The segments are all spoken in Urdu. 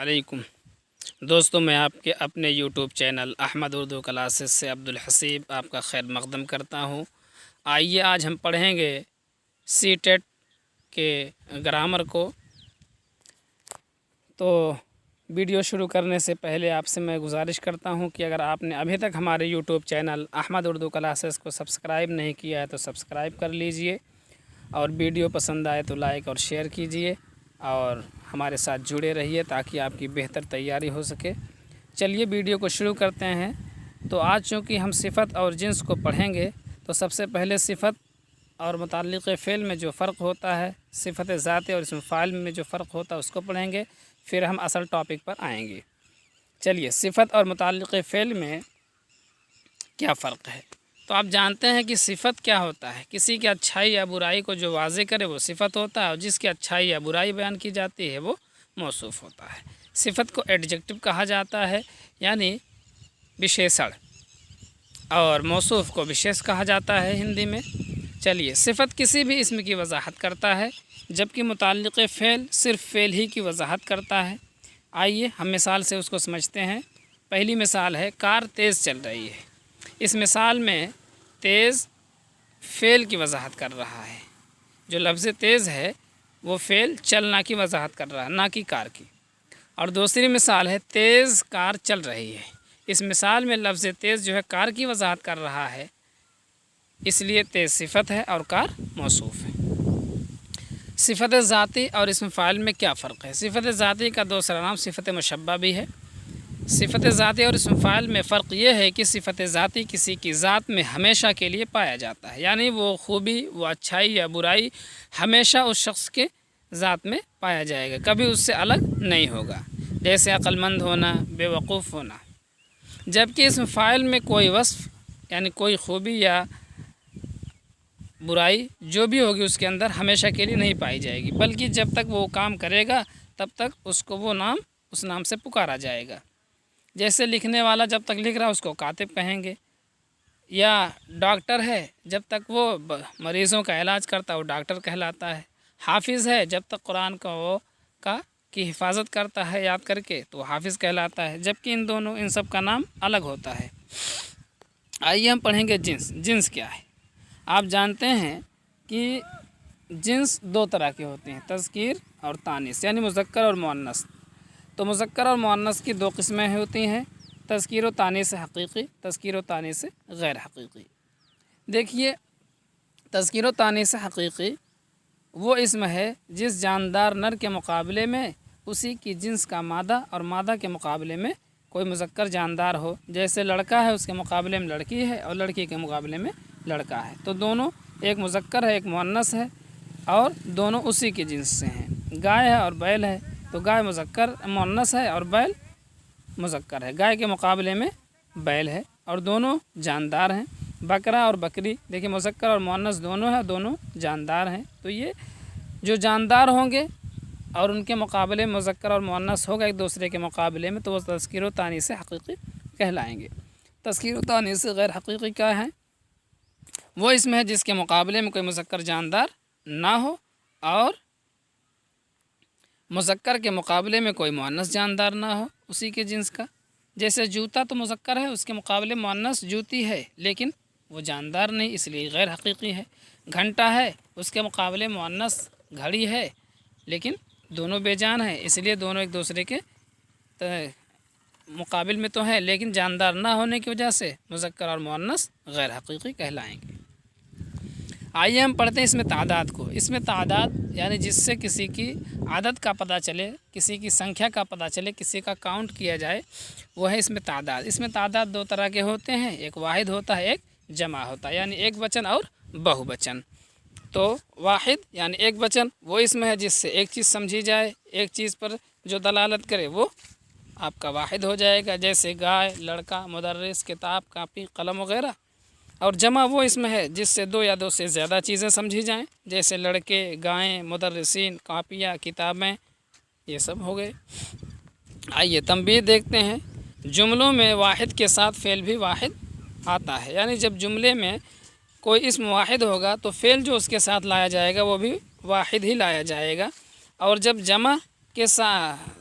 علیکم دوستوں، میں آپ کے اپنے YouTube channel Ahmad Urdu classes سے عبدالحسیب آپ کا خیر مقدم کرتا ہوں۔ آئیے آج ہم پڑھیں گے سی ٹیٹ کے گرامر کو۔ تو ویڈیو شروع کرنے سے پہلے آپ سے میں گزارش کرتا ہوں کہ اگر آپ نے ابھی تک ہمارے YouTube channel Ahmad Urdu classes کو سبسکرائب نہیں کیا ہے تو سبسکرائب کر لیجئے، اور ویڈیو پسند آئے تو لائک اور شیئر کیجئے، اور ہمارے ساتھ جڑے رہیے تاکہ آپ کی بہتر تیاری ہو سکے۔ چلیے ویڈیو کو شروع کرتے ہیں۔ تو آج چونکہ ہم صفت اور جنس کو پڑھیں گے تو سب سے پہلے صفت اور متعلق فعل میں جو فرق ہوتا ہے، صفت ذاتی اور اسم فاعل میں جو فرق ہوتا ہے اس کو پڑھیں گے، پھر ہم اصل ٹاپک پر آئیں گے۔ چلیے، صفت اور متعلق فعل میں کیا فرق ہے؟ تو آپ جانتے ہیں کہ صفت کیا ہوتا ہے؟ کسی کی اچھائی یا برائی کو جو واضح کرے وہ صفت ہوتا ہے، اور جس کی اچھائی یا برائی بیان کی جاتی ہے وہ موصوف ہوتا ہے۔ صفت کو ایڈجیکٹو کہا جاتا ہے، یعنی وشیشن، اور موصوف کو وشیش کہا جاتا ہے ہندی میں۔ چلیے، صفت کسی بھی اسم کی وضاحت کرتا ہے، جبکہ متعلق فعل صرف فعل ہی کی وضاحت کرتا ہے۔ آئیے ہم مثال سے اس کو سمجھتے ہیں۔ پہلی مثال ہے، کار تیز چل رہی ہے۔ اس مثال میں تیز فعل کی وضاحت کر رہا ہے۔ جو لفظ تیز ہے وہ فعل چلنا کی وضاحت کر رہا ہے، نہ کہ کار کی۔ اور دوسری مثال ہے، تیز کار چل رہی ہے۔ اس مثال میں لفظ تیز جو ہے کار کی وضاحت کر رہا ہے، اس لیے تیز صفت ہے اور کار موصوف ہے۔ صفت ذاتی اور اسم فاعل میں کیا فرق ہے؟ صفت ذاتی کا دوسرا نام صفت مشبہ بھی ہے۔ صفت ذاتی اور اسم فاعل میں فرق یہ ہے کہ صفت ذاتی کسی کی ذات میں ہمیشہ کے لیے پایا جاتا ہے، یعنی وہ خوبی، وہ اچھائی یا برائی ہمیشہ اس شخص کے ذات میں پایا جائے گا، کبھی اس سے الگ نہیں ہوگا، جیسے عقل مند ہونا، بے وقوف ہونا۔ جبکہ اسم فاعل میں کوئی وصف، یعنی کوئی خوبی یا برائی جو بھی ہوگی اس کے اندر ہمیشہ کے لیے نہیں پائی جائے گی، بلکہ جب تک وہ کام کرے گا تب تک اس کو وہ نام اس نام سے پکارا جائے گا۔ جیسے لکھنے والا جب تک لکھ رہا ہے اس کو کاتب کہیں گے، یا ڈاکٹر ہے جب تک وہ مریضوں کا علاج کرتا ہے وہ ڈاکٹر کہلاتا ہے۔ حافظ ہے جب تک قرآن کی حفاظت کرتا ہے یاد کر کے تو وہ حافظ کہلاتا ہے، جبکہ ان سب کا نام الگ ہوتا ہے۔ آئیے ہم پڑھیں گے جنس۔ جنس کیا ہے؟ آپ جانتے ہیں کہ جنس دو طرح کے ہوتے ہیں، تذکیر اور تانیث، یعنی مذکر اور مؤنث۔ تو مذکر اور مؤنث کی دو قسمیں ہوتی ہیں، تذکیر و تانیث حقیقی، تذکیر و تانیث غیر حقیقی۔ دیکھیے، تذکیر و تانیث حقیقی وہ اسم ہے جس جاندار نر کے مقابلے میں اسی کی جنس کا مادہ اور مادہ کے مقابلے میں کوئی مذکر جاندار ہو، جیسے لڑکا ہے اس کے مقابلے میں لڑکی ہے، اور لڑکی کے مقابلے میں لڑکا ہے، تو دونوں ایک مذکر ہے ایک مؤنث ہے، اور دونوں اسی کے جنس سے ہیں۔ گائے ہے اور بیل ہے، تو گائے مؤنث ہے اور بیل مذکر ہے، گائے کے مقابلے میں بیل ہے، اور دونوں جاندار ہیں۔ بکرا اور بکری، دیکھیں مذکر اور مؤنث دونوں ہیں، دونوں جاندار ہیں، تو یہ جو جاندار ہوں گے اور ان کے مقابلے میں مذکر اور مؤنث ہوگا ایک دوسرے کے مقابلے میں، تو وہ تذکیر و تانیث حقیقی کہلائیں گے۔ تذکیر و تانیث غیر حقیقی کیا ہے؟ وہ اسم ہے جس کے مقابلے میں کوئی مذکر جاندار نہ ہو، اور مذکر کے مقابلے میں کوئی مؤنث جاندار نہ ہو اسی کے جنس کا۔ جیسے جوتا تو مذکر ہے، اس کے مقابلے مؤنث جوتی ہے، لیکن وہ جاندار نہیں، اس لیے غیر حقیقی ہے۔ گھنٹہ ہے، اس کے مقابلے مؤنث گھڑی ہے، لیکن دونوں بے جان ہیں، اس لیے دونوں ایک دوسرے کے مقابل میں تو ہیں، لیکن جاندار نہ ہونے کی وجہ سے مذکر اور مؤنث غیر حقیقی کہلائیں گے۔ آئیے ہم پڑھتے ہیں اس میں تعداد کو۔ اس میں تعداد یعنی جس سے کسی کی عدد کا پتہ چلے، کسی کی سنکھیا کا پتہ چلے، کسی کا کاؤنٹ کیا جائے، وہ ہے اس میں تعداد۔ اس میں تعداد دو طرح کے ہوتے ہیں، ایک واحد ہوتا ہے، ایک جمع ہوتا ہے، یعنی ایک وچن اور بہو وچن۔ تو واحد یعنی ایک وچن وہ اسم ہے جس سے ایک چیز سمجھی جائے، ایک چیز پر جو دلالت کرے وہ آپ کا واحد ہو جائے گا، جیسے گائے، لڑکا، مدرس، کتاب، کاپی، قلم وغیرہ۔ اور جمع وہ اسم ہے جس سے دو یا دو سے زیادہ چیزیں سمجھی جائیں، جیسے لڑکے، گائیں، مدرسین، کاپیاں، کتابیں، یہ سب ہو گئے۔ آئیے تنبیہ دیکھتے ہیں۔ جملوں میں واحد کے ساتھ فعل بھی واحد آتا ہے، یعنی جب جملے میں کوئی اسم واحد ہوگا تو فعل جو اس کے ساتھ لایا جائے گا وہ بھی واحد ہی لایا جائے گا، اور جب جمع کے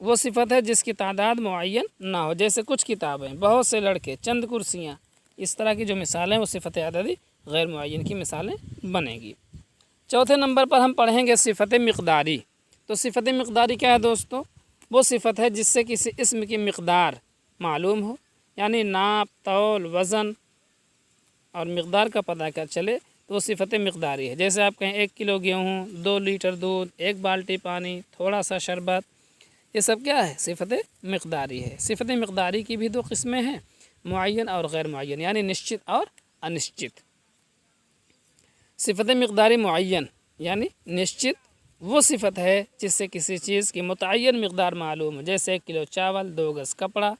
وہ صفت ہے جس کی تعداد معین نہ ہو، جیسے کچھ کتابیں، بہت سے لڑکے، چند کرسیاں، اس طرح کی جو مثالیں وہ صفت عددی غیر معین کی مثالیں بنیں گی۔ چوتھے نمبر پر ہم پڑھیں گے صفت مقداری۔ تو صفت مقداری کیا ہے دوستو؟ وہ صفت ہے جس سے کسی اسم کی مقدار معلوم ہو، یعنی ناپ، تول، وزن اور مقدار کا پتہ کر چلے تو وہ صفت مقداری ہے۔ جیسے آپ کہیں 1 کلو گیہوں، 2 لیٹر دودھ، 1 بالٹی پانی، تھوڑا سا شربت، یہ سب کیا ہے؟ صفت مقداری ہے۔ صفت مقداری کی بھی 2 قسمیں ہیں، معین اور غیر معین، یعنی نشچت اور انشچت۔ صفت مقداری معین یعنی نشچت وہ صفت ہے جس سے کسی چیز کی متعین مقدار معلوم ہو، جیسے 1 کلو چاول، 2 گز کپڑا،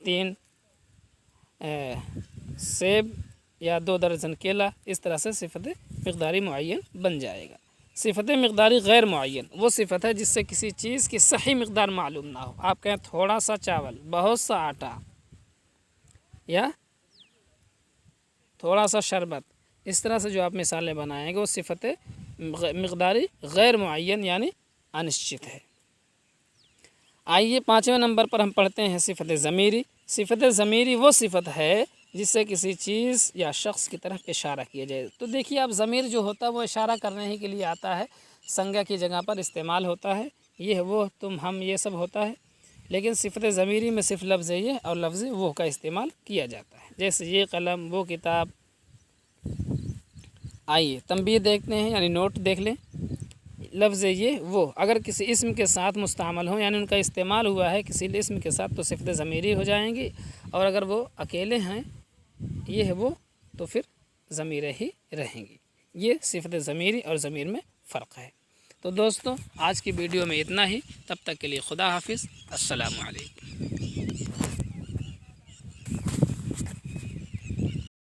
3 سیب یا 2 درجن کیلا، اس طرح سے صفت مقداری معین بن جائے گا۔ صفت مقداری غیر معین وہ صفت ہے جس سے کسی چیز کی صحیح مقدار معلوم نہ ہو۔ آپ کہیں تھوڑا سا چاول، بہت سا آٹا یا تھوڑا سا شربت، اس طرح سے جو آپ مثالیں بنائیں گے وہ صفت مقداری غیر معین یعنی انشچت ہے۔ آئیے 5ویں نمبر پر ہم پڑھتے ہیں صفت ضمیری۔ صفت ضمیری وہ صفت ہے جس سے کسی چیز یا شخص کی طرف اشارہ کیا جائے۔ تو دیکھیے اب ضمیر جو ہوتا ہے وہ اشارہ کرنے ہی کے لیے آتا ہے، سنگا کی جگہ پر استعمال ہوتا ہے، یہ وہ، تم، ہم، یہ سب ہوتا ہے، لیکن صفت ضمیری میں صرف لفظ یہ اور لفظ وہ کا استعمال کیا جاتا ہے، جیسے یہ قلم، وہ کتاب۔ آئیے تنبیہ دیکھتے ہیں، یعنی نوٹ دیکھ لیں۔ لفظ یہ وہ اگر کسی اسم کے ساتھ مستعمل ہوں، یعنی ان کا استعمال ہوا ہے کسی اسم کے ساتھ، تو صفت ضمیری ہو جائیں گی، اور اگر وہ اکیلے ہیں یہ ہے وہ تو پھر ضمیریں ہی رہیں گی۔ یہ صفت ضمیری اور ضمیر میں فرق ہے۔ تو دوستو آج کی ویڈیو میں اتنا ہی، تب تک کے لیے خدا حافظ، السلام علیکم۔